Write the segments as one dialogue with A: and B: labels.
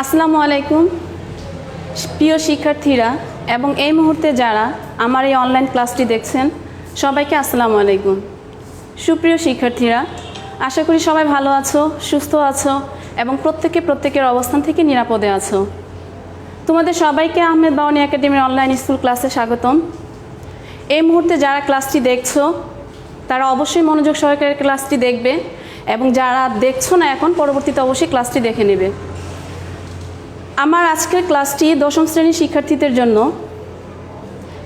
A: আসসালামু আলাইকুম প্রিয় শিক্ষার্থীরা এবং এই মুহূর্তে যারা আমার এই অনলাইন ক্লাসটি দেখছেন সবাইকে আসসালামু আলাইকুম। সুপ্রিয় শিক্ষার্থীরা, আশা করি সবাই ভালো আছো, সুস্থ আছো এবং প্রত্যেকের অবস্থান থেকে নিরাপদে আছো। তোমাদের সবাইকে আহমেদ বাওয়ানী একাডেমির অনলাইন স্কুল ক্লাসে স্বাগতম। এই মুহূর্তে যারা ক্লাসটি দেখছো তারা অবশ্যই মনোযোগ সহকারে ক্লাসটি দেখবে এবং যারা দেখছো না এখন পরবর্তীতে অবশ্যই ক্লাসটি দেখে নেবে। আমার আজকের ক্লাসটি দশম শ্রেণীর শিক্ষার্থীদের জন্য,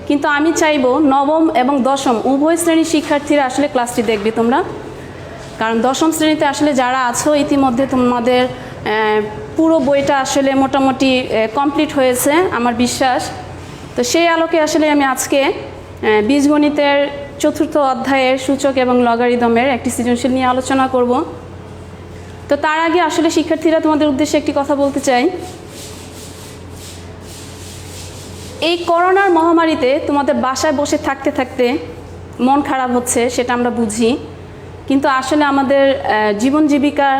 A: কিন্তু আমি চাইব নবম এবং দশম উভয় শ্রেণীর শিক্ষার্থীরা আসলে ক্লাসটি দেখবে তোমরা, কারণ দশম শ্রেণীতে আসলে যারা আছো ইতিমধ্যে তোমাদের পুরো বইটা আসলে মোটামুটি কমপ্লিট হয়েছে আমার বিশ্বাস। তো সেই আলোকে আসলে আমি আজকে বীজগণিতের চতুর্থ অধ্যায়ের সূচক এবং লগারিদমের একটি সৃজনশীল নিয়ে আলোচনা করব। তো তার আগে আসলে শিক্ষার্থীরা তোমাদের উদ্দেশ্যে একটি কথা বলতে চাই। এই করোনার মহামারীতে তোমাদের বাসায় বসে থাকতে থাকতে মন খারাপ হচ্ছে, সেটা আমরা বুঝি, কিন্তু আসলে আমাদের জীবন জীবিকার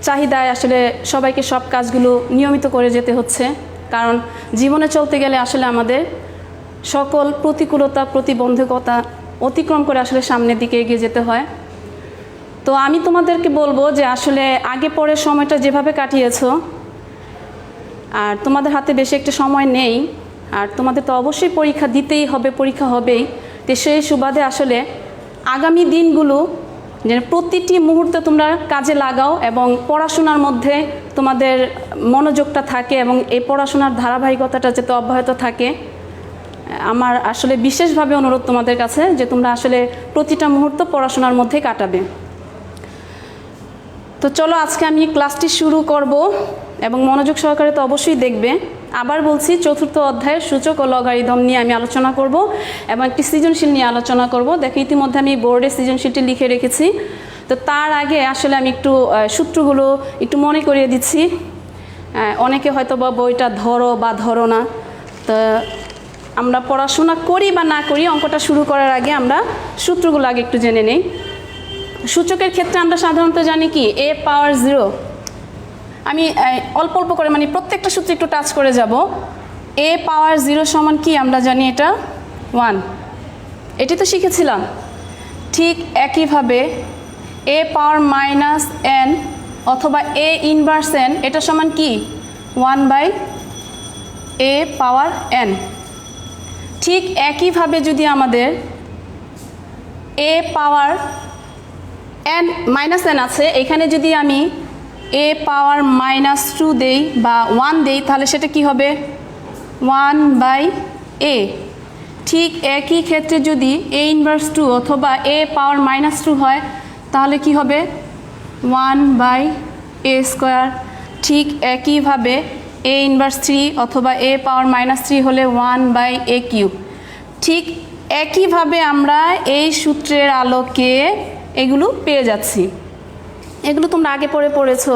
A: চাহিদায় আসলে সবাইকে সব কাজগুলো নিয়মিত করে যেতে হচ্ছে, কারণ জীবনে চলতে গেলে আসলে আমাদের সকল প্রতিকূলতা প্রতিবন্ধকতা অতিক্রম করে আসলে সামনের দিকে এগিয়ে যেতে হয়। তো আমি তোমাদেরকে বলবো যে আসলে আগে পরে সময়টা যেভাবে কাটিয়েছো, আর তোমাদের হাতে বেশি একটা সময় নেই, আর তোমাদের তো অবশ্যই পরীক্ষা দিতেই হবে, পরীক্ষা হবেই। তো সেই সুবাদে আসলে আগামী দিনগুলো যেন প্রতিটি মুহূর্তে তোমরা কাজে লাগাও এবং পড়াশোনার মধ্যে তোমাদের মনোযোগটা থাকে এবং এই পড়াশোনার ধারাবাহিকতাটা যাতে অব্যাহত থাকে। আমার আসলে বিশেষভাবে অনুরোধ তোমাদের কাছে যে তোমরা আসলে প্রতিটা মুহূর্ত পড়াশোনার মধ্যে কাটাবে। তো চলো আজকে আমি ক্লাসটি শুরু করব এবং মনোযোগ সহকারে তো অবশ্যই দেখবে। আবার বলছি, চতুর্থ অধ্যায়ের সূচক ও লগারিদম নিয়ে আমি আলোচনা করব এবং একটি সৃজনশীল নিয়ে আলোচনা করব। দেখো ইতিমধ্যে আমি বোর্ডে সৃজনশীলটি লিখে রেখেছি। তো তার আগে আসলে আমি একটু সূত্রগুলো একটু মনে করিয়ে দিচ্ছি। অনেকে হয়তো বা বইটা ধরো বা ধরো না, তো আমরা পড়াশোনা করি বা না করি অঙ্কটা শুরু করার আগে আমরা সূত্রগুলো আগে একটু জেনে নেই। সূচকের ক্ষেত্রে আমরা সাধারণত জানি কি a পাওয়ার 0। আমি অল্প অল্প করে মানে প্রত্যেকটা সূত্র একটু টাচ করে যাব। a পাওয়ার 0 সমান কি আমরা জানি, এটা 1, এটি তো শিখেছিলাম। ঠিক একইভাবে a পাওয়ার মাইনাস n অথবা a ইনভার্স n, এটা সমান কি 1/a পাওয়ার n। ঠিক একইভাবে যদি আমাদের a power n minus n আছে, এখানে যদি আমি a পাওয়ার -2 দেই বা 1 দেই, তাহলে সেটা কি হবে 1/a। ঠিক একই ক্ষেত্রে যদি a ইনভার্স 2 অথবা a পাওয়ার -2 হয়, তাহলে কি হবে 1/a²। ঠিক একইভাবে a ইনভার্স 3 অথবা a পাওয়ার -3 হলে 1/a³। ঠিক একইভাবে আমরা এই সূত্রের আলোকে এগুলো পেয়ে যাচ্ছি। এগুলো তোমরা আগে পড়েছো।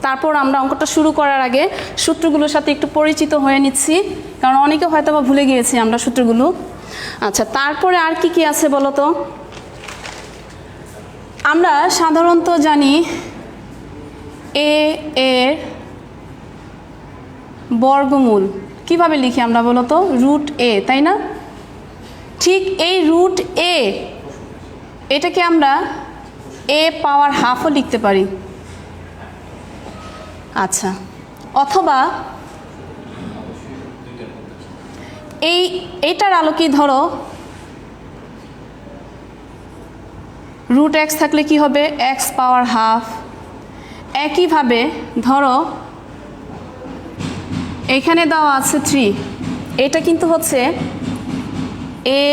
A: তারপর আমরা অঙ্কটা শুরু করার আগে সূত্রগুলোর সাথে একটু পরিচিত হয়ে নিচ্ছি, কারণ অনেকে হয়তো বা ভুলে গিয়েছি আমরা সূত্রগুলো। আচ্ছা, তারপরে আর কি কি আছে বলো তো? আমরা সাধারণত জানি a এর বর্গমূল কিভাবে লিখি আমরা বলো তো, √a, তাই না? ঠিক এই √a এটাকে আমরা a পাওয়ার হাফও লিখতে পারি। আচ্ছা, অথবা এইটার আলোকে ধরো √x থাকলে কি হবে x পাওয়ার হাফ। একইভাবে ধরো এখানে দেওয়া আছে 3, এটা কিন্তু হচ্ছে a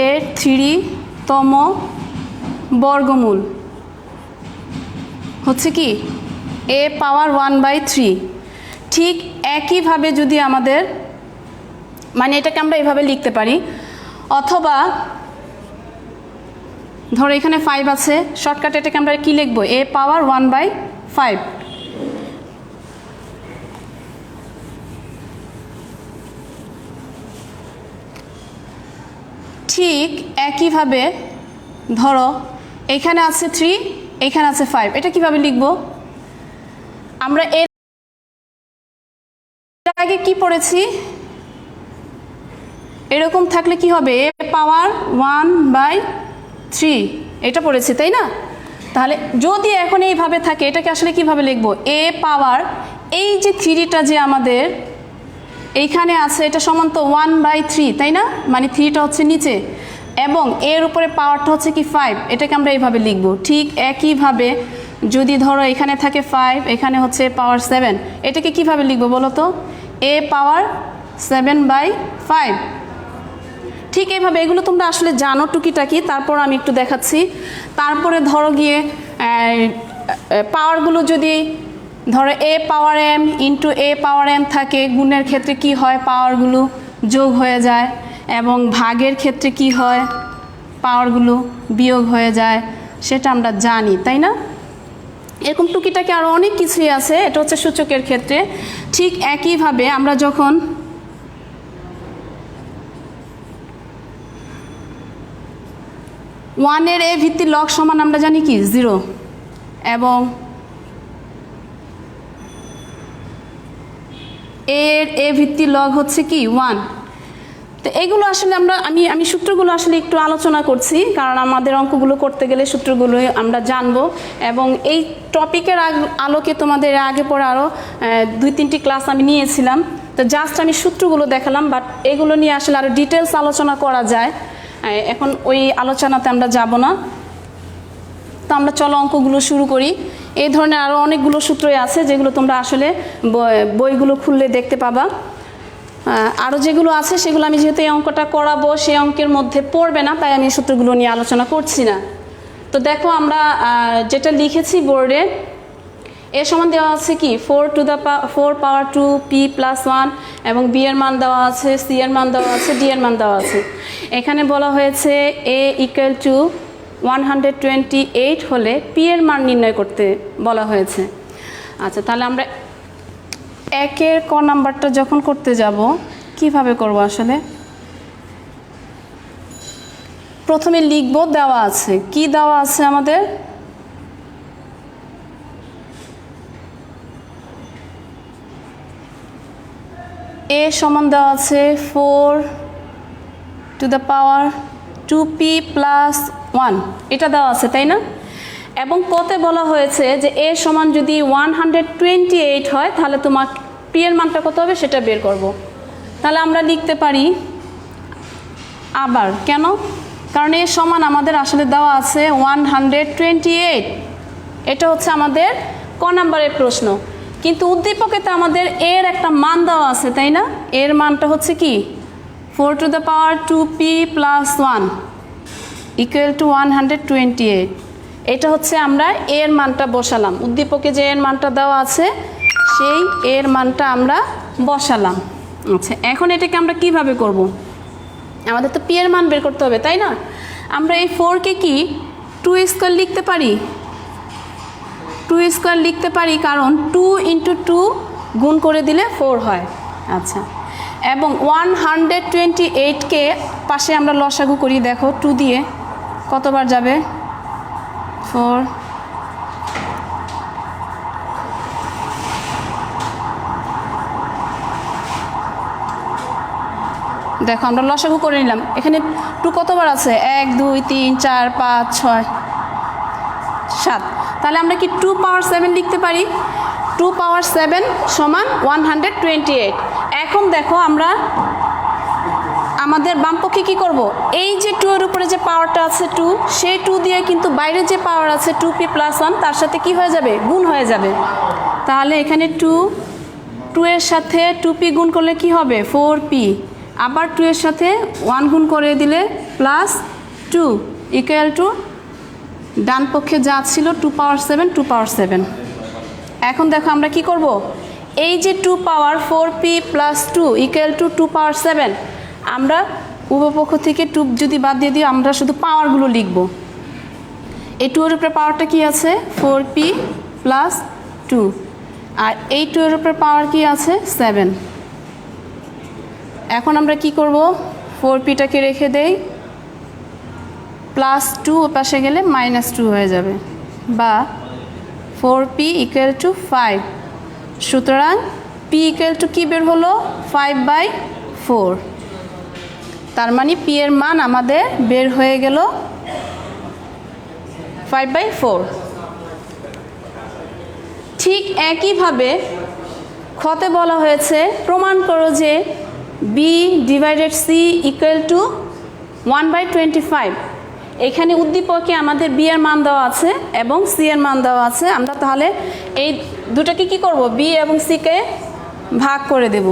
A: এর 3তম বর্গমূল, হচ্ছে কি a পাওয়ার 1/3। ঠিক একইভাবে যদি আমাদের মানে এটাকে আমরা এভাবে লিখতে পারি, অথবা ধরো এখানে 5 আছে, শর্টকাট এটাকে আমরা কি লিখবো a পাওয়ার 1/5। ঠিক একইভাবে ধরো এখানে আছে 3, এখানে আছে 5, এটা কিভাবে লিখবো আমরা? আগে কি পড়েছি, এরকম থাকলে কি হবে, a পাওয়ার 1/3 এটা পড়েছি তাই না? তাহলে যদি এখন এইভাবে থাকে এটাকে আসলে কিভাবে লিখবো, a পাওয়ার এই যে 3টা যে আমাদের এইখানে আছে এটা সমান তো 1/3 তাই না, মানে 3টা হচ্ছে নিচে এবং এর উপরে পাওয়ারটা হচ্ছে কি 5, এটাকে আমরা এইভাবে লিখবো। ঠিক একইভাবে যদি ধরো এখানে থাকে 5, এখানে হচ্ছে পাওয়ার 7, এটাকে কিভাবে লিখবো বলো তো, a পাওয়ার 7/5। ঠিক এইভাবে এগুলো তোমরা আসলে জানো টুকিটাকি, তারপর আমি একটু দেখাচ্ছি। তারপরে ধরো গিয়ে পাওয়ারগুলো যদি ধরো a power m into a power m থাকে, গুণের ক্ষেত্রে কি হয়, পাওয়ারগুলো যোগ হয়ে যায় এবং ভাগের ক্ষেত্রে কি হয়, পাওয়ারগুলো বিয়োগ হয়ে যায়, সেটা আমরা জানি তাই না? এরকম টুকিটাকি আরও অনেক কিছুই আছে, এটা হচ্ছে সূচকের ক্ষেত্রে। ঠিক একইভাবে আমরা যখন ওয়ানের এ ভিত্তির লগ সমান আমরা জানি কি 0 এবং এর এ ভিত্তির লগ হচ্ছে কি 1। তো এগুলো আসলে আমি সূত্রগুলো আসলে একটু আলোচনা করছি, কারণ আমাদের অঙ্কগুলো করতে গেলে সূত্রগুলো আমরা জানবো এবং এই টপিকের আলোকে তোমাদের আগে পরে আরও 2-3টি ক্লাস আমি নিয়েছিলাম। তো জাস্ট আমি সূত্রগুলো দেখালাম, বাট এগুলো নিয়ে আসলে আরও ডিটেলস আলোচনা করা যায়, এখন ওই আলোচনাতে আমরা যাব না। তো আমরা চলো অঙ্কগুলো শুরু করি। এই ধরনের আরও অনেকগুলো সূত্রই আছে যেগুলো তোমরা আসলে বইগুলো খুললে দেখতে পাবা। আরও যেগুলো আছে সেগুলো আমি যেহেতু এই অঙ্কটা করাবো সেই অঙ্কের মধ্যে পড়বে না, তাই আমি সূত্রগুলো নিয়ে আলোচনা করছি না। তো দেখো আমরা যেটা লিখেছি বোর্ডে, এ সমান দেওয়া আছে কি 4 পাওয়ার 2 p প্লাস 1 এবং b এর মান দেওয়া আছে, c এর মান দেওয়া আছে, d এর মান দেওয়া আছে। এখানে বলা হয়েছে a ইকুয়াল টু 128 হলে p এর মান নির্ণয় করতে বলা হয়েছে। আচ্ছা, তাহলে আমরা একের ক নাম্বারটা যখন করতে যাব কিভাবে করব, আসলে প্রথমে লিখব দেওয়া আছে, কি দেওয়া আছে আমাদের, a সমান দেওয়া আছে 4 two the power 2p plus 1, এটা দেওয়া আছে তাই না? এবং কতে বলা হয়েছে যে a সমান যদি 128 হয় তাহলে তোমার p এর মানটা কত হবে সেটা বের করব। তাহলে আমরা লিখতে পারি আবার, কেন, কারণ a সমান আমাদের আসলে দেওয়া আছে 128, এটা হচ্ছে আমাদের ক নাম্বারের প্রশ্ন, কিন্তু উদ্দীপকেতে আমাদের এর একটা মান দেওয়া আছে তাই না? এর মানটা হচ্ছে কি 4 two the power 2p plus 1 equal to 128। এটা হচ্ছে আমরা এর মানটা বসালাম, উদ্দীপকে যে এর মানটা দেওয়া আছে সেই এর মানটা আমরা বসালাম। আচ্ছা, এখন এটাকে আমরা কিভাবে করব, আমাদের তো p এর মান বের করতে হবে তাই না? আমরা এই 4কে কি 2 স্কোয়ার লিখতে পারি, 2 স্কোয়ার লিখতে পারি, কারণ 2 ইন্টু 2 গুণ করে দিলে 4 হয়। আচ্ছা, এবং 128কে পাশে আমরা লসাগু করি, দেখো 2 দিয়ে কতবার যাবে 4, দেখো আমরা লসাগু করে নিলাম, এখানে 2 কতবার আছে 1 2 3 4 5 6 7, তাহলে আমরা কি 2 পাওয়ার 7 লিখতে পারি, 2 পাওয়ার 7 সমান 128। এখন দেখো আমরা আমাদের বামপক্ষে কি করব, এই যে 2 এর উপরে যে পাওয়ারটা আছে 2, সেই 2 দিয়ে কিন্তু বাইরে যে পাওয়ার আছে 2p প্লাস 1 তার সাথে কি হয়ে যাবে, গুণ হয়ে যাবে। তাহলে এখানে 2 এর সাথে 2p গুণ করলে কি হবে 4p, আবার 2 এর সাথে 1 গুণ করে দিলে প্লাস 2 ইকুয়াল টু ডান পক্ষে যা ছিল 2 পাওয়ার 7, 2 পাওয়ার 7। এখন দেখো আমরা কি করব, এই যে 2 পাওয়ার 4p প্লাস 2 ইকুয়াল টু 2 পাওয়ার 7, আমরা উভয়পক্ষ থেকে 2 যদি বাদ দিয়ে দিই আমরা শুধু পাওয়ারগুলো লিখব। এই 2 এর উপরে পাওয়ারটা কি আছে 4p প্লাস 2, আর এই 2 এর উপরে পাওয়ার কি আছে 7। এখন আমরা কি করব, 4pটাকে রেখে দেই, প্লাস 2 পাশে গেলে মাইনাস 2 হয়ে যাবে, বা 4p ইকুয়াল টু 5। সুতরাং পি ইকুয়াল টু কি বের হলো 5/4, তার মানে পি এর মান আমাদের বের হয়ে গেল 5/4। ঠিক একইভাবে খতে বলা হয়েছে প্রমাণ করো যে B divided C equal to 1/25। এখানে উদ্দীপকে আমাদের বি এর মান দেওয়া আছে এবং সি এর মান দেওয়া আছে। আমরা তাহলে এই দুটাকে কি করব, বি এবং সিকে ভাগ করে দেব।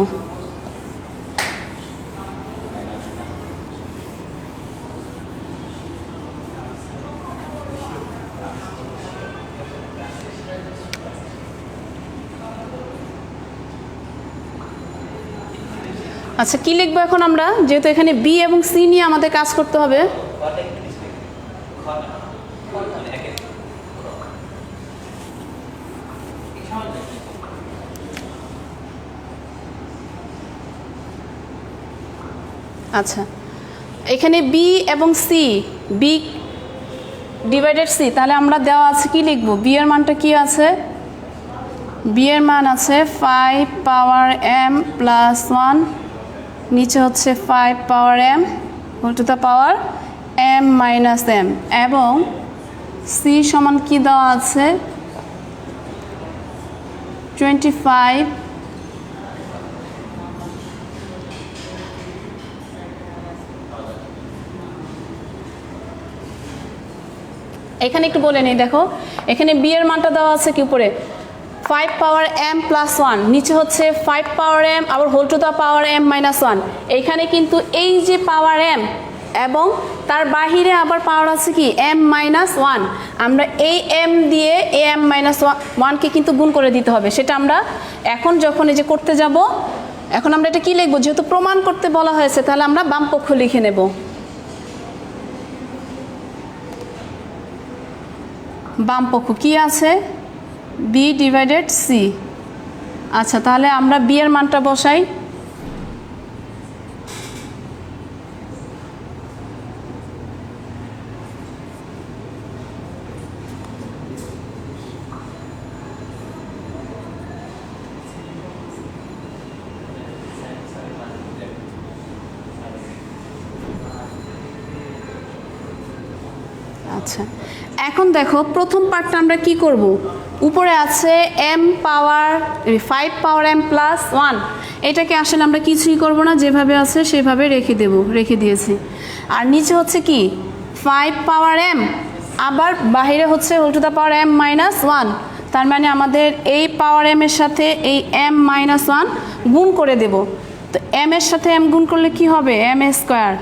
A: আচ্ছা, কি লিখবো এখন আমরা, যেহেতু এখানে বি এবং সি নিয়ে আমাদের কাজ করতে হবে। আচ্ছা, এখানে বি এবং সি, বি ডিভাইডেড সি, তাহলে আমরা দেওয়া আছে কি লিখবো, বি এর মানটা কি আছে, বি এর মান আছে 5 পাওয়ার m প্লাস 1, নিচে হচ্ছে 5 power m whole to the power m minus m, এবং সি সমান কি দেওয়া আছে 25 এখানে একটু বলে নিই, দেখো এখানে বি এর মানটা দেওয়া আছে কি উপরে 5 পাওয়ার m প্লাস 1, নিচে হচ্ছে 5 পাওয়ার m আবার whole to the power m minus 1। এইখানে কিন্তু এই যে পাওয়ার m এবং তার বাহিরে আবার পাওয়ার আছে কি m মাইনাস 1, আমরা এই m দিয়ে এই m মাইনাস 1কে কিন্তু গুণ করে দিতে হবে। সেটা আমরা এখন যখন এই যে করতে যাব, এখন আমরা এটা কি লিখবো, যেহেতু প্রমাণ করতে বলা হয়েছে তাহলে আমরা বাম পক্ষ লিখে নেব। বাম পক্ষ কি আছে বি ডিভাইডেড সি। আচ্ছা, তাহলে আমরা বি এর মানটা বসাই, আচ্ছা এখন দেখো প্রথম পার্টটা আমরা কি করব, উপরে আছে m পাওয়ার 5 পাওয়ার m প্লাস 1, এটাকে আসলে আমরা কিছুই করব না, যেভাবে আছে সেভাবে রেখে দিয়েছি। আর নিচে হচ্ছে কি 5 পাওয়ার m আবার বাহিরে হচ্ছে whole to the power m minus 1, তার মানে আমাদের এই পাওয়ার m এর সাথে এই m মাইনাস 1 গুণ করে দেব। তো m এর সাথে m গুণ করলে কি হবে m স্কোয়ার,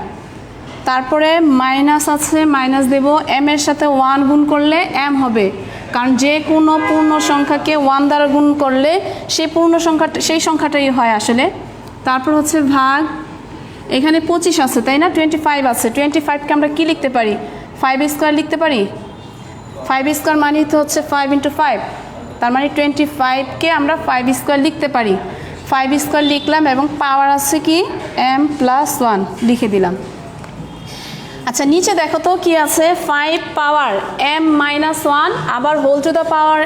A: তারপরে মাইনাস আছে মাইনাস দেব, m এর সাথে 1 গুণ করলে m হবে, কারণ যে কোনো পূর্ণ সংখ্যাকে 1 দ্বারা গুণ করলে সেই সংখ্যাটাই হয় আসলে। তারপর হচ্ছে ভাগ, এখানে 25 আছে তাই না, 25 আছে, 25কে আমরা কি লিখতে পারি 5 স্কোয়ার লিখতে পারি, 5 স্কোয়ার মানে তো হচ্ছে 5 × 5, তার মানে 25কে আমরা 5 স্কোয়ার লিখতে পারি। 5 স্কোয়ার লিখলাম এবং পাওয়ার আছে কি m প্লাস 1 লিখে দিলাম। আচ্ছা, নিচে দেখো তো কি আছে 5 পাওয়ার m মাইনাস 1 আবার whole to the power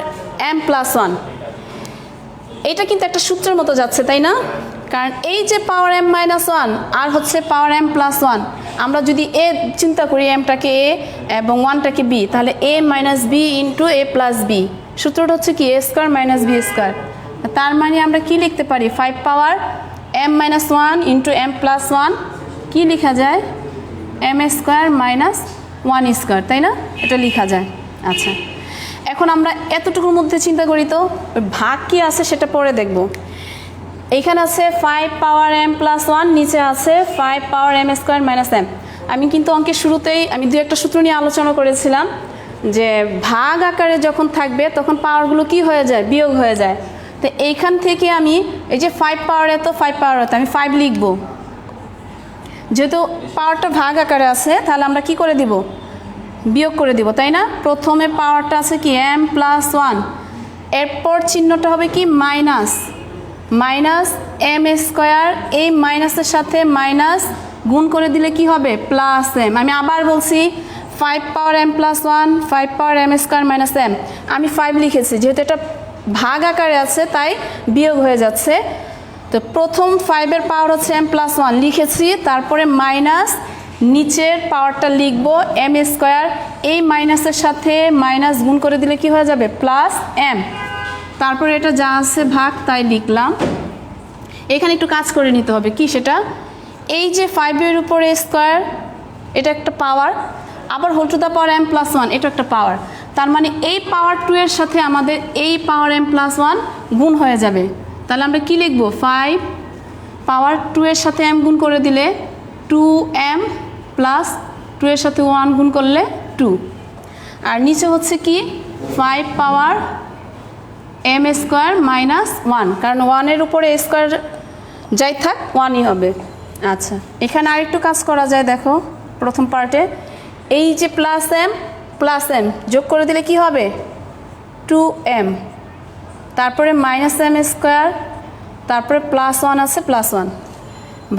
A: m plus 1, এটা কিন্তু একটা সূত্রের মতো যাচ্ছে তাই না, কারণ এই যে পাওয়ার m মাইনাস 1 আর হচ্ছে পাওয়ার m প্লাস 1, আমরা যদি a চিন্তা করি mটাকে a এবং 1টাকে b, তাহলে a minus b into a plus b, সূত্রটা হচ্ছে কি a square minus b square. তার মানে আমরা কি লিখতে পারি 5 power m minus 1 into m plus 1 কি লেখা যায় m স্কোয়ার মাইনাস 1 স্কোয়ার, তাই না, এটা লেখা যায়। আচ্ছা, এখন আমরা এতটুকুর মধ্যে চিন্তা করি তো ভাগ কি আছে সেটা পরে দেখব। এইখানে আছে 5 পাওয়ার m প্লাস 1, নিচে আছে 5 power m square minus m। আমি কিন্তু অঙ্কের শুরুতেই আমি দু একটা সূত্র নিয়ে আলোচনা করেছিলাম যে ভাগ আকারে যখন থাকবে তখন পাওয়ারগুলো কি হয়ে যায় বিয়োগ হয়ে যায়। তো এইখান থেকে আমি এই যে 5 পাওয়ার এত 5 পাওয়ার এত আমি 5 লিখব, যেহেতু পাওয়ারটা ভাগ আকারে আছে তাহলে আমরা কি করে দিব বিয়োগ করে দিব, তাই না। প্রথমে পাওয়ারটা আছে কি m প্লাস 1, এরপর চিহ্নটা হবে কি মাইনাস m স্কোয়ার, এই মাইনাসের সাথে মাইনাস গুণ করে দিলে কি হবে প্লাস m। আমি আবার বলছি 5 power m plus 1 5 power m square minus m, আমি 5 লিখেছি যেহেতু এটা ভাগ আকারে আছে তাই বিয়োগ হয়ে যাচ্ছে। তো প্রথম 5-এর পাওয়ার হচ্ছে m+1 লিখেছি, তারপরে মাইনাস নিচের পাওয়ারটা লিখব m²। এই মাইনাসের সাথে মাইনাস গুণ করে দিলে কি হয়ে যাবে প্লাস m, তারপরে এটা যা আছে ভাগ তাই লিখলাম। এখানে একটু কাজ করে নিতে হবে কি সেটা, এই যে 5-এর উপরে স্কোয়ার এটা একটা পাওয়ার, আবার whole to the power m+1 এটা একটা পাওয়ার, তার মানে এই পাওয়ার 2 এর সাথে আমাদের এই পাওয়ার m+1 গুণ হয়ে যাবে। তাহলে আমরা কি লিখব 5 পাওয়ার 2 এর সাথে m গুণ করে দিলে 2m প্লাস 2 এর সাথে 1 গুণ করলে 2, আর নিচে হচ্ছে কি 5 পাওয়ার m² মাইনাস 1, কারণ 1-এর উপরে স্কোয়ার যাই থাক 1ই হবে। আচ্ছা এখানে আরেকটু কাজ করা যায়, দেখো প্রথম পার্টে এই যে প্লাস m যোগ করে দিলে কি হবে 2m, তারপরে মাইনাস m², তারপরে +1 আছে +1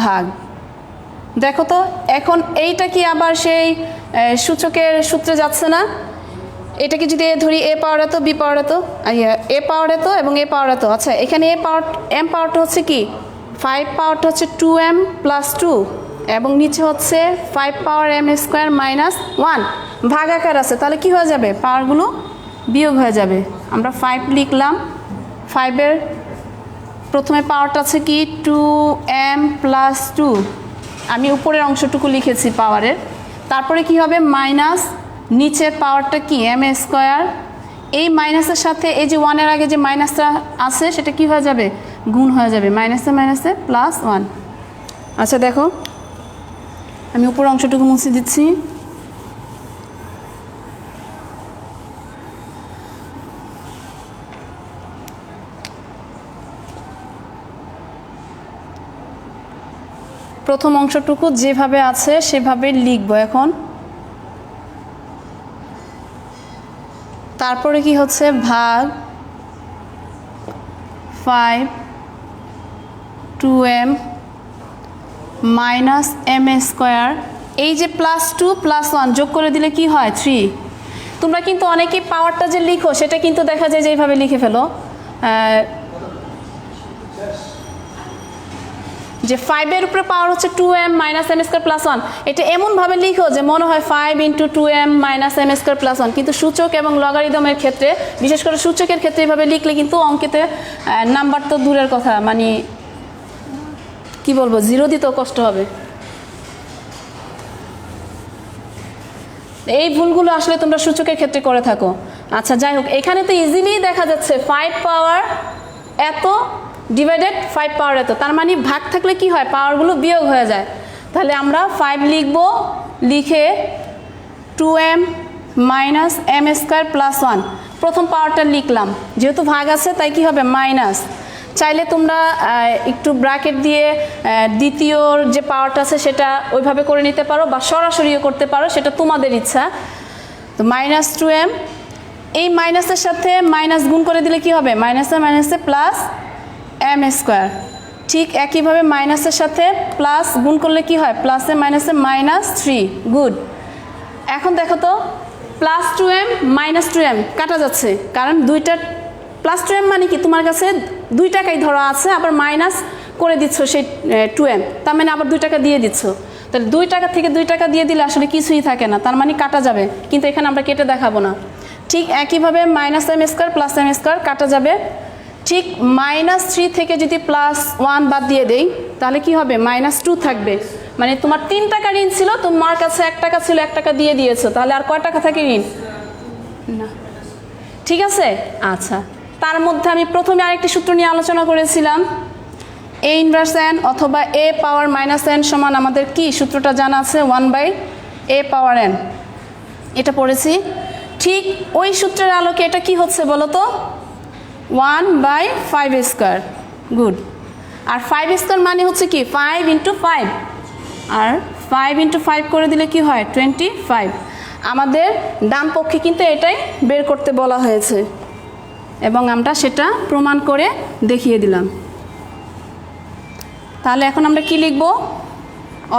A: ভাগ। দেখো তো এখন এইটা কি আবার সেই সূচকের সূত্রে যাচ্ছে না? এটাকে যদি ধরি a পাওয়ার এত, b পাওয়ার এত, a পাওয়ার এত এবং a পাওয়ার এত। আচ্ছা এখানে m পাওয়ারটা হচ্ছে কি 5 পাওয়ারটা হচ্ছে 2m + 2 এবং নিচে হচ্ছে 5 পাওয়ার m² মাইনাস 1 ভাগ আকার আছে, তাহলে কি হয়ে যাবে পাওয়ারগুলো বিয়োগ হয়ে যাবে। আমরা 5 লিখলাম, 5-এর প্রথমে পাওয়ারটা আছে কি 2m + 2, আমি উপরের অংশটুকু লিখেছি পাওয়ারের, তারপরে কি হবে মাইনাস নিচের পাওয়ারটা কি m², এই মাইনাসের সাথে এই যে 1-এর আগে যে মাইনাসটা আছে সেটা কি হয়ে যাবে গুণ হয়ে যাবে, মাইনাসে মাইনাসে +1। আচ্ছা দেখো আমি উপরের অংশটুকু মুছে দিচ্ছি। প্রথম অংশটুকু যেভাবে আছে সেভাবে লিখব এখন। তারপরে কি হচ্ছে ভাগ 5 2m মাইনাস m², এই যে +2 +1 যোগ করে দিলে কি হয় 3। তোমরা কিন্তু অনেকেই পাওয়ারটা যে লিখো সেটা কিন্তু দেখা যায় যে এইভাবে লিখে ফেলো, যে 5-এর উপরে পাওয়ার হচ্ছে 2m মাইনাস m² +1, এটা এমনভাবে লিখো যে মনে হয় 5 × 2m মাইনাস m² +1, কিন্তু সূচক এবং লগারিদমের ক্ষেত্রে, বিশেষ করে সূচকের ক্ষেত্রে এভাবে লিখলে কিন্তু অঙ্কেতে নাম্বার তো দূরের কথা, মানে কি বলবো 0 দিতেও কষ্ট হবে। এই ভুলগুলো আসলে তোমরা সূচকের ক্ষেত্রে করে থাকো। আচ্ছা যাই হোক, এখানে তো ইজিলি দেখা যাচ্ছে 5 পাওয়ার এত ডিভাইডেড 5 পাওয়ার এত, তার মানে ভাগ থাকলে কি হয় পাওয়ারগুলো বিয়োগ হয়ে যায়। তাহলে আমরা 5 লিখব, লিখে 2m মাইনাস m² +1 প্রথম পাওয়ারটা লিখলাম, যেহেতু ভাগ আছে তাই কি হবে মাইনাস। চাইলে তোমরা একটু ব্র্যাকেট দিয়ে দ্বিতীয়র যে পাওয়ারটা আছে সেটা ওইভাবে করে নিতে পারো বা সরাসরিও করতে পারো, সেটা তোমাদের ইচ্ছা। তো মাইনাস 2m, এই মাইনাসের সাথে মাইনাস গুণ করে দিলে কি হবে মাইনাসে মাইনাসে প্লাস m², ঠিক একইভাবে মাইনাসের সাথে প্লাস গুণ করলে কি হয় প্লাসে মাইনাসে -3, গুড। এখন দেখো তো +2m -2m কাটা যাচ্ছে, কারণ দুইটা +2m মানে কি তোমার কাছে 2 টাকাই ধরা আছে, আবার মাইনাস করে দিচ্ছ সেই 2m, তার মানে আবার 2 টাকা দিয়ে দিচ্ছ। তাহলে 2 টাকা থেকে 2 টাকা দিয়ে দিলে আসলে কিছুই থাকে না, তার মানে কাটা যাবে, কিন্তু এখানে আমরা কেটে দেখাবো না। ঠিক একইভাবে -m² +m² কাটা যাবে। ঠিক -3 থেকে যদি +1 বাদ দিয়ে দেই তাহলে কি হবে -2 থাকবে, মানে তোমার 3 টাকা ঋণ ছিল, তোমার কাছে 1 টাকা ছিল, 1 টাকা দিয়ে দিয়েছো, তাহলে আর কয় টাকা থাকে ঋণ না, ঠিক আছে। আচ্ছা তার মধ্যে আমি প্রথমে আরেকটি সূত্র নিয়ে আলোচনা করেছিলাম, a ইনভার্স n অথবা a পাওয়ার -n সমান আমাদের কি সূত্রটা জানা আছে 1/a পাওয়ার n, এটা পড়েছি। ঠিক ওই সূত্রের আলোকে এটা কি হচ্ছে বলো তো 1/5², গুড। আর 5² মানে হচ্ছে কি 5 × 5, আর 5 × 5 করে দিলে কি হয় 25। আমাদের ডান পক্ষে কিন্তু এটাই বের করতে বলা হয়েছে এবং আমরা সেটা প্রমাণ করে দেখিয়ে দিলাম। তাহলে এখন আমরা কি লিখব,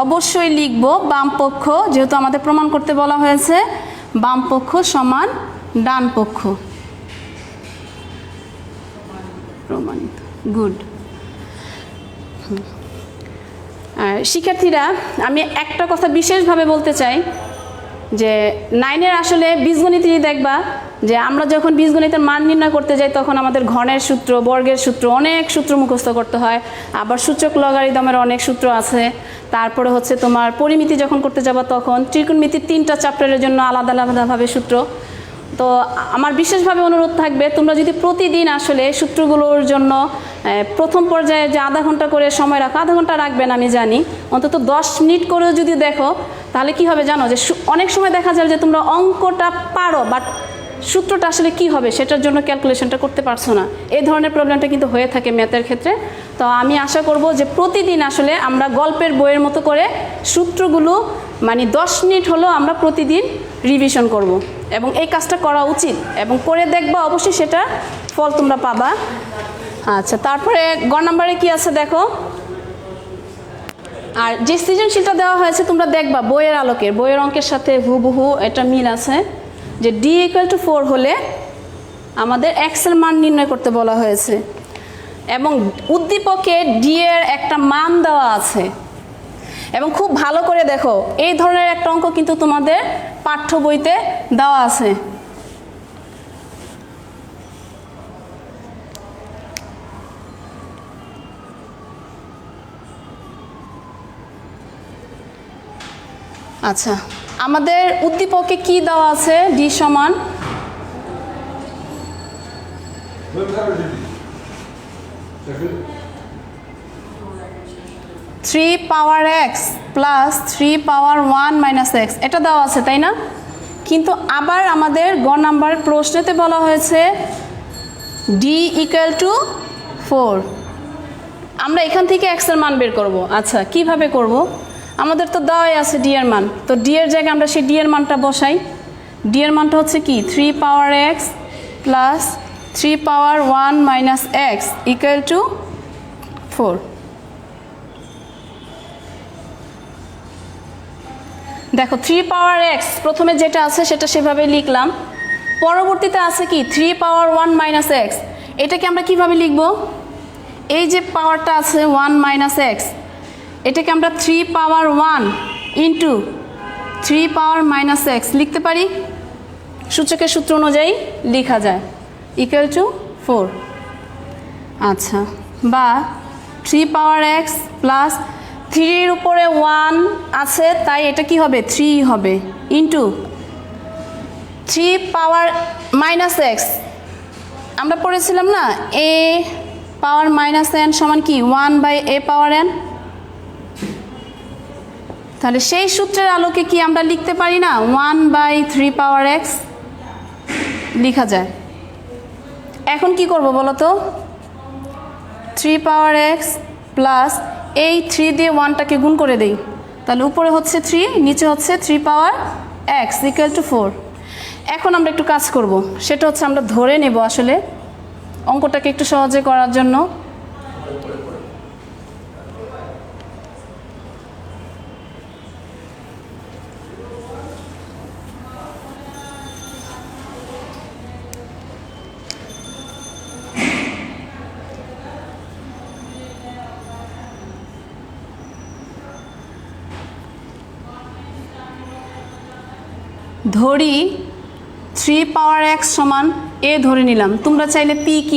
A: অবশ্যই লিখব বাম পক্ষ, যেহেতু আমাদের প্রমাণ করতে বলা হয়েছে বাম পক্ষ সমান ডান পক্ষ। প্রমাণিত। গুড। আর শিক্ষার্থীরা, আমি একটা কথা বিশেষভাবে বলতে চাই যে 9-এর আসলে বীজগণিতই দেখবা যে আমরা যখন বীজগণিতের মান নির্ণয় করতে যাই তখন আমাদের ঘনের সূত্র, বর্গের সূত্র, অনেক সূত্র মুখস্থ করতে হয়। আবার সূচক লগারিদমের অনেক সূত্র আছে। তারপরে হচ্ছে তোমার পরিমিতি যখন করতে যাবা তখন ত্রিকোণমিতির 3টা চ্যাপ্টারের জন্য আলাদা আলাদাভাবে সূত্র। তো আমার বিশেষভাবে অনুরোধ থাকবে, তোমরা যদি প্রতিদিন আসলে সূত্রগুলোর জন্য প্রথম পর্যায়ে যে আধা ঘন্টা করে সময় রাখো, আধা ঘন্টা রাখবেন আমি জানি, অন্তত 10 মিনিট করেও যদি দেখো তাহলে কি হবে জানো, যে অনেক সময় দেখা যায় যে তোমরা অঙ্কটা পারো বাট সূত্রটা আসলে কি হবে সেটার জন্য ক্যালকুলেশনটা করতে পারছো না। এই ধরনের প্রবলেমটা কিন্তু হয়ে থাকে ম্যাথের ক্ষেত্রে। তো আমি আশা করব যে প্রতিদিন আসলে আমরা গল্পের বইয়ের মতো করে সূত্রগুলো মানে 10 মিনিট হলেও আমরা প্রতিদিন রিভিশন করব এবং এই কাজটা করা উচিত এবং করে দেখবা, অবশ্যই সেটা ফল তোমরা পাবা। আচ্ছা, তারপরে গ নাম্বারে কি আছে দেখো। আর যে সৃজনশীলটা দেওয়া হয়েছে তোমরা দেখবা বইয়ের আলোকে, বইয়ের অঙ্কের সাথে হুবহু এটা মিল আছে যে d = 4 হলে আমাদের x এর মান নির্ণয় করতে বলা হয়েছে এবং উদ্দীপকে d এর একটা মান দেওয়া আছে। এবং খুব ভালো করে দেখো, এই ধরনের একটা অঙ্ক কিন্তু তোমাদের পাঠ্য বইতে দেওয়া আছে। আচ্ছা, আমাদের উদ্দীপকে কি দেওয়া আছে, d সমান 3 পাওয়ার x প্লাস 3 পাওয়ার 1 মাইনাস x, এটা দেওয়া আছে তাই না? কিন্তু আবার আমাদের গ নাম্বার প্রশ্নেতে বলা হয়েছে d = 4। আমরা এখান থেকে x এর মান বের করব। আচ্ছা, কিভাবে করব? আমাদের তো দেওয়াই আছে d এর মান, তো d এর জায়গায় আমরা সেই d এর মানটা বসাই। d এর মানটা হচ্ছে কি 3 পাওয়ার x প্লাস 3 পাওয়ার 1 মাইনাস x = 4। দেখো 3 পাওয়ার x প্রথমে যেটা আছে সেটা সেভাবে লিখলাম, পরবর্তীতে আছে কি 3 পাওয়ার 1 মাইনাস x। এটাকে আমরা কিভাবে লিখব? এই যে পাওয়ারটা আছে 1 মাইনাস x, এটাকে আমরা 3 পাওয়ার 1 ইন্টু 3 পাওয়ার মাইনাস x লিখতে পারি। সূচকের সূত্র অনুযায়ী লেখা যায় = 4। আচ্ছা, বা 3 পাওয়ার x প্লাস 3 এর উপরে 1 আছে তাই এটা কি হবে 3 হবে ইন্টু 3 পাওয়ার মাইনাস x। আমরা পড়েছিলাম না a পাওয়ার মাইনাস n সমান কি 1/a পাওয়ার n। তাহলে সেই সূত্রের আলোকে কি আমরা লিখতে পারি না 1/3 পাওয়ার x লেখা যায়। এখন কি করব বলো তো, 3 পাওয়ার x প্লাস এই 3 দিয়ে 1টাকে গুণ করে দেই, তাহলে উপরে হচ্ছে 3, নিচে হচ্ছে 3 পাওয়ার x = 4। এখন আমরা একটু কাজ করব, সেটা হচ্ছে আমরা ধরে নেব আসলে অঙ্কটাকে একটু সহজে করার জন্য। ধরি 3 পাওয়ার x সমান a ধরে নিলাম, তোমরা চাইলে p q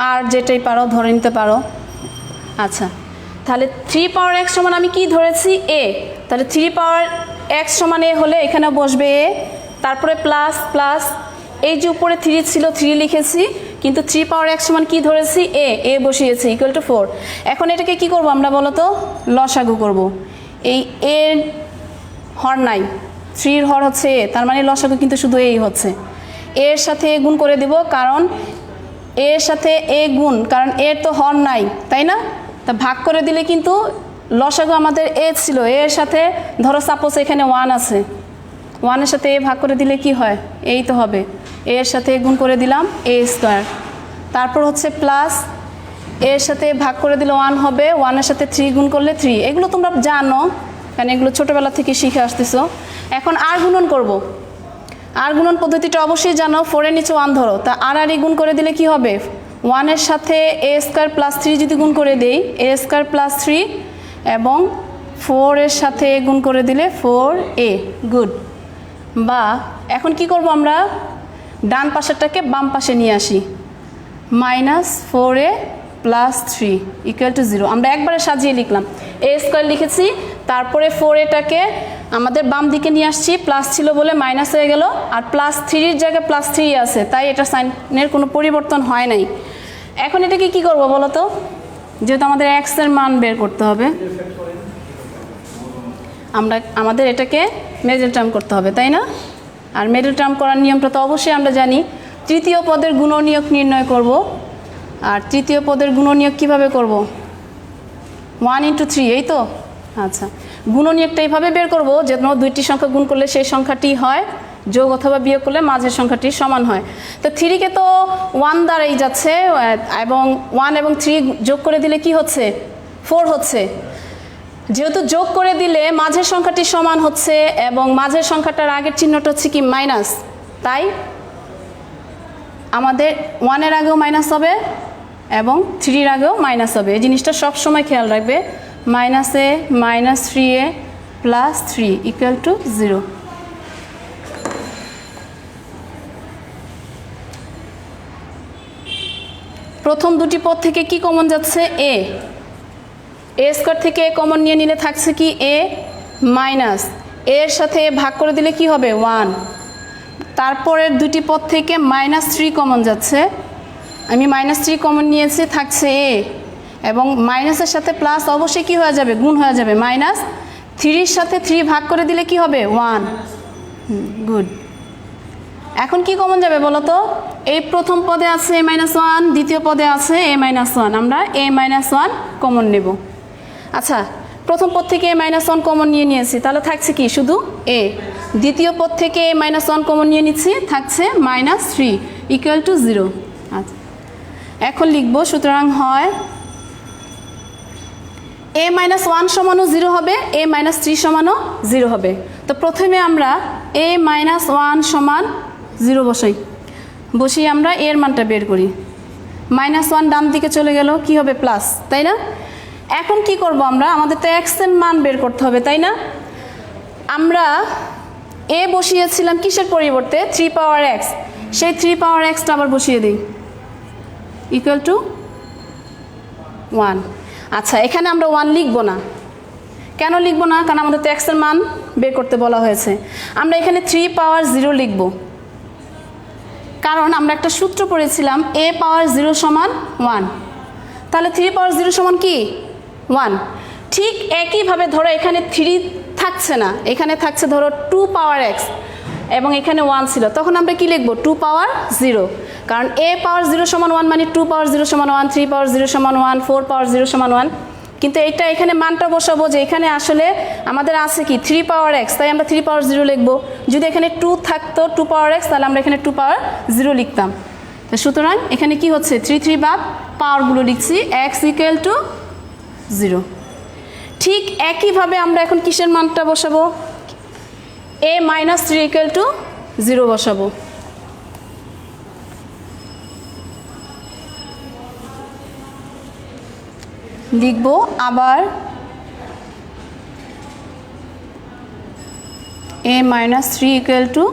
A: আর যেটাই পারো ধরে নিতে পারো। আচ্ছা, তাহলে 3 পাওয়ার x সমান আমি কি ধরেছি a, তাহলে 3 পাওয়ার x সমান a হলে এখানে বসবে a, তারপরে প্লাস প্লাস এই যে উপরে 3 ছিল 3 লিখেছি, কিন্তু 3 পাওয়ার x সমান কি ধরেছি a বসিয়েছি = 4। এখন এটাকে কি করব আমরা বলো তো, লসাগু করব। এই এর হর নাই, 3 এর হর হচ্ছে a, তার মানে লসাগু কিন্তু শুধু এই হচ্ছে। এর সাথে a গুণ করে দিব, কারণ এর সাথে a গুণ, কারণ এর তো হর নাই তাই না, তা ভাগ করে দিলে কিন্তু লসাগু আমাদের a ছিল, এর সাথে ধরো সাপোজ এখানে 1 আছে, 1 এর সাথে a ভাগ করে দিলে কি হয় এই তো হবে, এর সাথে গুণ করে দিলাম a², তারপর হচ্ছে প্লাস এর সাথে ভাগ করে দিলে 1 হবে, 1 এর সাথে 3 গুণ করলে 3, এগুলো তোমরা জানো কারণ এগুলো ছোটোবেলা থেকে শিখে আসতেছো। এখন আর গুণন করব, আর গুণন পদ্ধতিটা অবশ্যই জানো, 4 এর নিচে 1 ধরো, তা আর গুণ করে দিলে কি হবে ওয়ানের সাথে এ স্কোয়ার প্লাস 3 যদি গুণ করে দেই এ স্কোয়ার প্লাস 3 এবং 4 এর সাথে গুণ করে দিলে 4a গুড। বা এখন কি করব আমরা ডান পাশেরটাকে বাম পাশে নিয়ে আসি -4a প্লাস 3 ইকুয়াল টু 0। আমরা একবারে সাজিয়ে লিখলাম এ স্কোয়ার লিখেছি, তারপরে 4aটাকে আমাদের বাম দিকে নিয়ে আসছি, প্লাস ছিল বলে মাইনাস হয়ে গেল, আর প্লাস 3 জায়গায় প্লাস 3 আছে, তাই এটা সাইনের কোনো পরিবর্তন হয় নাই। এখন এটাকে কি করব বলো তো, যেহেতু আমাদের এক্স এর মান বের করতে হবে, আমাদের এটাকে মিডল টার্ম করতে হবে, তাই না? আর মিডল টার্ম করার নিয়মটা তো অবশ্যই আমরা জানি, তৃতীয় পদের গুণনীয়ক নির্ণয় করব। আর তৃতীয় পদের গুণনীয়ক কিভাবে করব? 1 × 3, এই তো। আচ্ছা, গুণনীয়কটা এইভাবে বের করব যেন দুইটি সংখ্যা গুণ করলে সেই সংখ্যাটি হয়, যোগ অথবা বিয়োগ করলে মাঝের সংখ্যাটি সমান হয়। তো 3কে তো 1 দ্বারাই যাচ্ছে, এবং 1 এবং 3 যোগ করে দিলে কি হচ্ছে? 4 হচ্ছে। যেহেতু যোগ করে দিলে মাঝের সংখ্যাটি সমান হচ্ছে এবং মাঝের সংখ্যাটার আগের চিহ্নটা হচ্ছে কি মাইনাস, তাই আমাদের 1 এর আগেও মাইনাস হবে এবং 3 এর আগেও মাইনাস হবে। এই জিনিসটা সব সময় খেয়াল রাখবে। -a -3a plus 3 equal to 0। প্রথম দুটি পদ থেকে কি কমন যাচ্ছে? এ স্কোয়ার থেকে কমন নিয়ে নিলে থাকছে কি এ মাইনাস, এর সাথে ভাগ করে দিলে কি হবে? 1। তারপরের দুটি পদ থেকে -3 কমন যাচ্ছে, আমি -3 কমন নিয়েছি, থাকছে এ, এবং মাইনাসের সাথে প্লাস অবশ্যই কি হয়ে যাবে? গুণ হয়ে যাবে। -3 সাথে 3 ভাগ করে দিলে কি হবে? 1। গুড। এখন কি কমন যাবে বলো তো? এই প্রথম পদে আছে a-1, দ্বিতীয় পদে আছে a-1, আমরা a-1 কমন নেব। আচ্ছা, প্রথম পদ থেকে a-1 কমন নিয়েছি, তাহলে থাকছে কি? শুধু a। দ্বিতীয় পদ থেকে a-1 কমন নিয়ে নিচ্ছি, থাকছে -3 ইকুয়াল টু 0। আচ্ছা, এখন লিখব, সুতরাং হয় a-1 সমানও 0 হবে, a-3 সমানও 0 হবে। তো প্রথমে আমরা a-1 সমান 0 বসিয়ে আমরা এর মানটা বের করি। -1 ডান দিকে চলে গেল, কি হবে? প্লাস, তাই না? এখন কি করব আমরা? আমাদের তো এক্স এর মান বের করতে হবে, তাই না? আমরা এ বসিয়েছিলাম কিসের পরিবর্তে? 3 পাওয়ার x, সেই 3 পাওয়ার xটা আবার বসিয়ে দিই ইকুয়াল টু 1। আচ্ছা, এখানে আমরা 1 লিখব না। কেন লিখব না? কারণ আমাদের তো এক্স এর মান বের করতে বলা হয়েছে। আমরা এখানে 3 পাওয়ার 0 লিখব, কারণ আমরা একটা সূত্র পড়েছিলাম a পাওয়ার 0 সমান 1। তাহলে 3 পাওয়ার 0 সমান কি? 1। ঠিক একইভাবে ধরো এখানে 3 থাকছে না, এখানে থাকছে ধরো 2 পাওয়ার x, এবং এখানে 1 ছিল, তখন আমরা কি লিখব? 2 পাওয়ার 0, কারণ a পাওয়ার 0 সমান 1 মানে 2 পাওয়ার 0 সমান 1, 3 পাওয়ার 0 সমান 1, 4 পাওয়ার 0 সমান 1। কিন্তু এইটা এখানে মানটা বসাবো যে এখানে আসলে আমাদের আছে কি 3 পাওয়ার x, তাই আমরা 3 পাওয়ার 0 লিখব। যদি এখানে 2 থাকতো 2 পাওয়ার x, তাহলে আমরা এখানে 2 পাওয়ার 0 লিখতাম। তো সুতরাং এখানে কি হচ্ছে? 3 বাদ পাওয়ারগুলো লিখছি, x ইকুয়াল টু 0। ঠিক একইভাবে আমরা এখন কিসের মানটা বসাবো? a-3 ইকুয়াল টু 0 বসাবো। লিখব আবার a-3 ইকুয়াল টু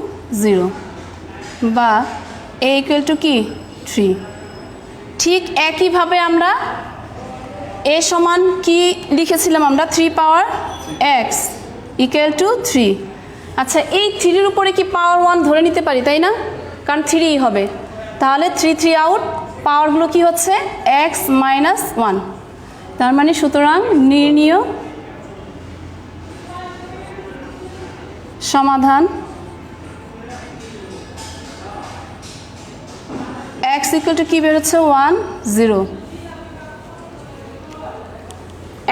A: 0, বা a ইকুয়াল টু কি? 3। ঠিক একইভাবে আমরা a সমান কি লিখেছিলাম? আমরা 3 পাওয়ার x ইকুয়াল টু 3। আচ্ছা, এই 3-এর উপরে কি পাওয়ার 1 ধরে নিতে পারি, তাই না? কারণ 3ই হবে। তাহলে 3 আউট, পাওয়ারগুলো কি হচ্ছে? x - 1। তার মানে সুতরাং নির্ণীয় সমাধান x ইকুয়াল টু কি বেরোচ্ছে? 1, 0।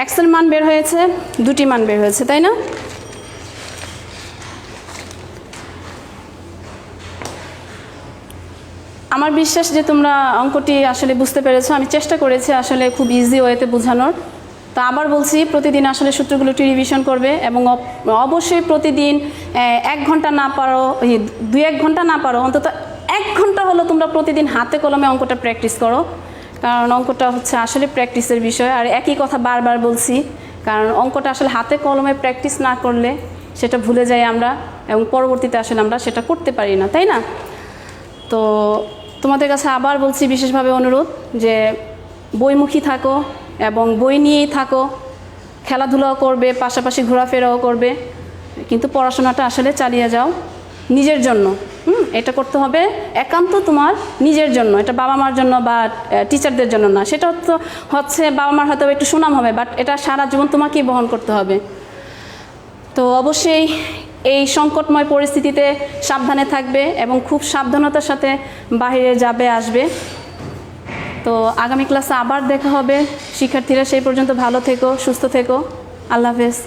A: x এর মান বের হয়েছে, দুটি মান বের হয়েছে, তাই না? আমার বিশ্বাস যে তোমরা অঙ্কটি আসলে বুঝতে পেরেছো। আমি চেষ্টা করেছি আসলে খুব ইজি ওয়েতে বোঝানোর। তো আবার বলছি, প্রতিদিন আসলে সূত্রগুলোটি রিভিশন করবে, এবং অবশ্যই প্রতিদিন 1 ঘন্টা না পারো, 2-1 ঘন্টা না পারো, অন্তত 1 ঘন্টা হলো তোমরা প্রতিদিন হাতে কলমে অঙ্কটা প্র্যাকটিস করো। কারণ অঙ্কটা হচ্ছে আসলে প্র্যাকটিসের বিষয়, আর একই কথা বারবার বলছি, কারণ অঙ্কটা আসলে হাতে কলমে প্র্যাকটিস না করলে সেটা ভুলে যাই আমরা, এবং পরবর্তীতে আসলে আমরা সেটা করতে পারি না, তাই না? তো তোমাদের কাছে আবার বলছি বিশেষভাবে অনুরোধ যে বইমুখী থাকো এবং বই নিয়েই থাকো, খেলাধুলাও করবে, পাশাপাশি ঘোরাফেরাও করবে, কিন্তু পড়াশোনাটা আসলে চালিয়ে যাও নিজের জন্য। এটা করতে হবে একান্ত তোমার নিজের জন্য, এটা বাবা মার জন্য বা টিচারদের জন্য না। সেটা হচ্ছে বাবা মার হয়তো একটু সুনাম হবে, বাট এটা সারা জীবন তোমাকেই বহন করতে হবে। তো অবশ্যই এই সংকটময় পরিস্থিতিতে সাবধানে থাকবে এবং খুব সাবধানতার সাথে বাইরে যাবে আসবে। তো আগামী ক্লাসে আবার দেখা হবে শিক্ষার্থীরা, সেই পর্যন্ত ভালো থেকো, সুস্থ থেকো। আল্লাহ হাফেজ।